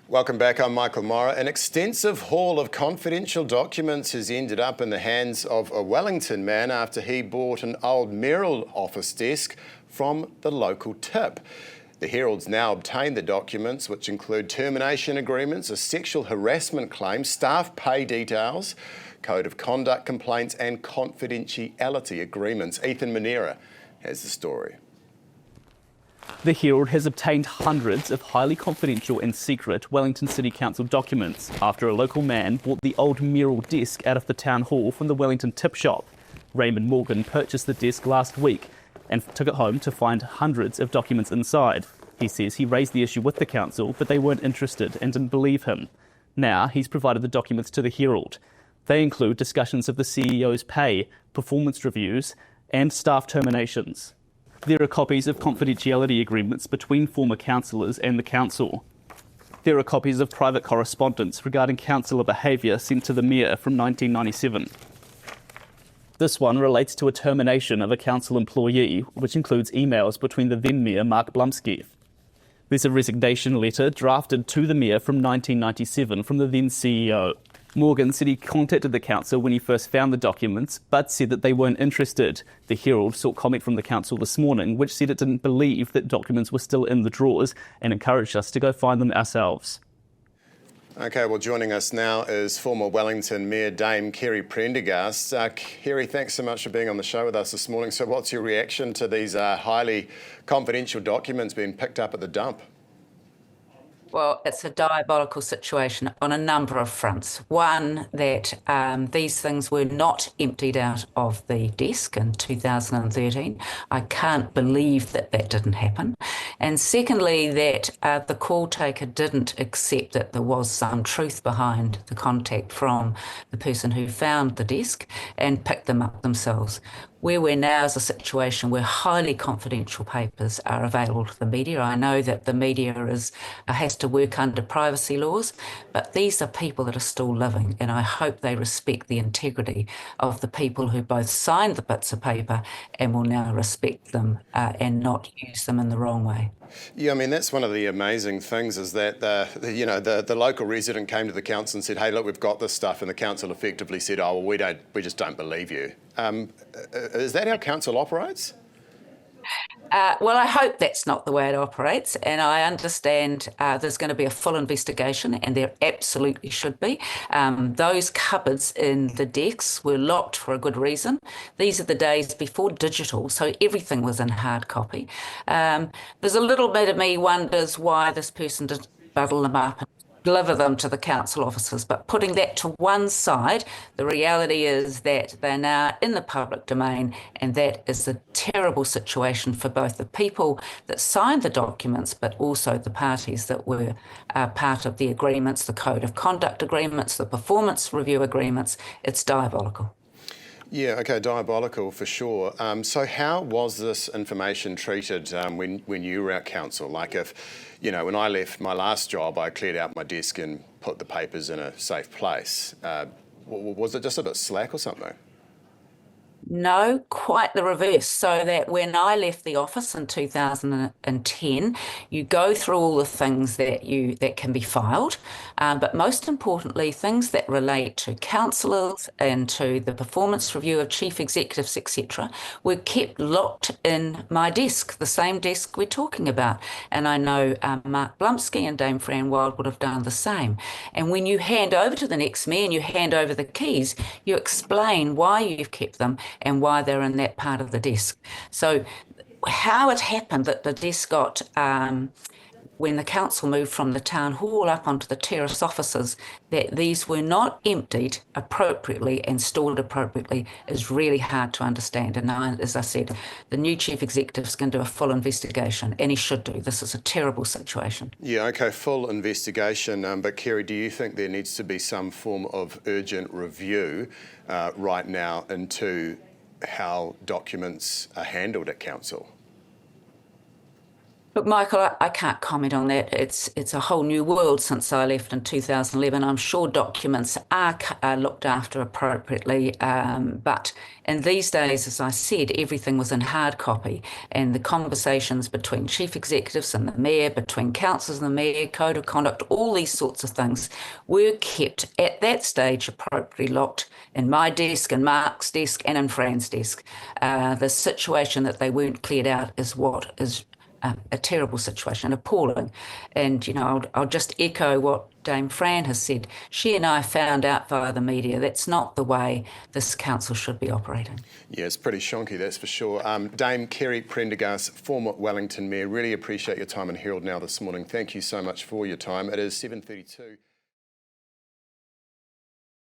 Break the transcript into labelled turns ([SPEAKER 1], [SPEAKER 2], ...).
[SPEAKER 1] Welcome back, I'm Michael Morra. An extensive haul of confidential documents has ended up in the hands of a Wellington man after he bought an old Herald office desk from the local tip. The Herald's now obtained the documents, which include termination agreements, a sexual harassment claim, staff pay details, code of conduct complaints and confidentiality agreements. Ethan Manera has the story.
[SPEAKER 2] The Herald has obtained hundreds of highly confidential and secret Wellington City Council documents after a local man bought the old mural desk out of the town hall from the Wellington tip shop. Raymond Morgan purchased the desk last week and took it home to find hundreds of documents inside. He says he raised the issue with the council, but they weren't interested and didn't believe him. Now he's provided the documents to the Herald. They include discussions of the CEO's pay, performance reviews and staff terminations. There are copies of confidentiality agreements between former councillors and the council. There are copies of private correspondence regarding councillor behaviour sent to the Mayor from 1997. This one relates to a termination of a council employee, which includes emails between the then Mayor Mark Blumsky. There's a resignation letter drafted to the Mayor from 1997 from the then CEO. Morgan said he contacted the council when he first found the documents, but said that they weren't interested. The Herald sought comment from the council this morning, which said it didn't believe that documents were still in the drawers and encouraged us to go find them ourselves.
[SPEAKER 1] Okay, well, joining us now is former Wellington Mayor Dame Kerry Prendergast. Kerry, thanks so much for being on the show with us this morning. So what's your reaction to these highly confidential documents being picked up at the dump?
[SPEAKER 3] Well, it's a diabolical situation on a number of fronts. One, that these things were not emptied out of the desk in 2013. I can't believe that that didn't happen. And secondly, that the call taker didn't accept that there was some truth behind the contact from the person who found the desk and picked them up themselves. Where we're now is a situation where highly confidential papers are available to the media. I know that the media has to work under privacy laws, but these are people that are still living, and I hope they respect the integrity of the people who both signed the bits of paper and will now respect them and not use them in the wrong way.
[SPEAKER 1] Yeah, I mean, that's one of the amazing things is that the local resident came to the council and said, hey, look, we've got this stuff, and the council effectively said, oh, well, we just don't believe you. Is that how council operates?
[SPEAKER 3] Well, I hope that's not the way it operates, and I understand there's going to be a full investigation, and there absolutely should be. Those cupboards in the decks were locked for a good reason. These are the days before digital, so everything was in hard copy. There's a little bit of me wonders why this person didn't bundle them up and deliver them to the council officers. But putting that to one side, the reality is that they're now in the public domain, and that is a terrible situation for both the people that signed the documents, but also the parties that were part of the agreements, the code of conduct agreements, the performance review agreements. It's diabolical.
[SPEAKER 1] Yeah, okay, diabolical for sure. So how was this information treated when you were at council? Like when I left my last job, I cleared out my desk and put the papers in a safe place. Was it just a bit slack or something?
[SPEAKER 3] No, quite the reverse. So that when I left the office in 2010, you go through all the things that can be filed, but most importantly, things that relate to councillors and to the performance review of chief executives, etc., were kept locked in my desk, the same desk we're talking about. And I know Mark Blumsky and Dame Fran Wild would have done the same. And when you hand over to the next mayor and you hand over the keys, you explain why you've kept them and why they're in that part of the desk. So how it happened that the desk got, when the council moved from the town hall up onto the terrace offices, that these were not emptied appropriately and stored appropriately is really hard to understand. And now, as I said, the new chief executive is going to do a full investigation, and he should do. This is a terrible situation. Yeah,
[SPEAKER 1] okay, full investigation. But Kerry, do you think there needs to be some form of urgent review right now into how documents are handled at council?
[SPEAKER 3] Look, Michael, I can't comment on that. It's a whole new world since I left in 2011. I'm sure documents are looked after appropriately, but in these days, as I said, everything was in hard copy, and the conversations between chief executives and the mayor, between councillors and the mayor, code of conduct, all these sorts of things were kept at that stage appropriately locked in my desk, in Mark's desk, and in Fran's desk. The situation that they weren't cleared out is what is a terrible situation, appalling. And, I'll just echo what Dame Fran has said. She and I found out via the media that's not the way this council should be operating.
[SPEAKER 1] Yeah, it's pretty shonky, that's for sure. Dame Kerry Prendergast, former Wellington Mayor, really appreciate your time in Herald Now this morning. Thank you so much for your time. It is 7:32.